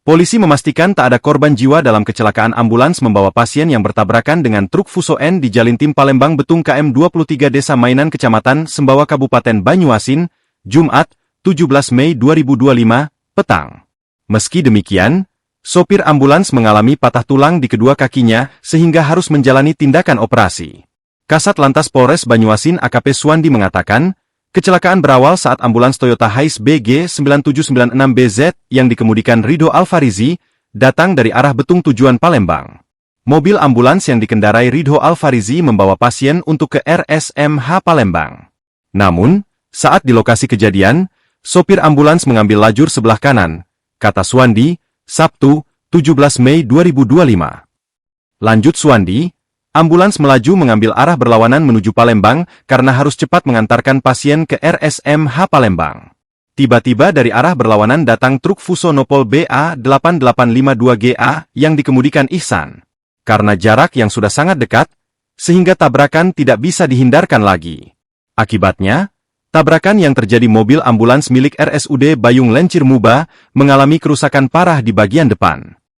Polisi memastikan tak ada korban jiwa dalam kecelakaan ambulans membawa pasien yang bertabrakan dengan truk Fuso N di Jalintim Palembang Betung KM 23 Desa Mainan Kecamatan Sembawa Kabupaten Banyuasin, Jumat, 17 Mei 2025, petang. Meski demikian, sopir ambulans mengalami patah tulang di kedua kakinya sehingga harus menjalani tindakan operasi. Kasat Lantas Polres Banyuasin AKP Suwandi mengatakan, kecelakaan berawal saat ambulans Toyota Hiace BG 9796BZ yang dikemudikan Ridho Alfarizi datang dari arah Betung tujuan Palembang. Mobil ambulans yang dikendarai Ridho Alfarizi membawa pasien untuk ke RSMH Palembang. Namun, saat di lokasi kejadian, sopir ambulans mengambil lajur sebelah kanan, kata Suwandi, Sabtu, 17 Mei 2025. Lanjut Suwandi, ambulans melaju mengambil arah berlawanan menuju Palembang karena harus cepat mengantarkan pasien ke RSMH Palembang. Tiba-tiba dari arah berlawanan datang truk Fuso Nopol BA8852GA yang dikemudikan Ihsan. Karena jarak yang sudah sangat dekat, sehingga tabrakan tidak bisa dihindarkan lagi. Akibatnya, tabrakan yang terjadi mobil ambulans milik RSUD Bayung Lencir Muba mengalami kerusakan parah di bagian depan.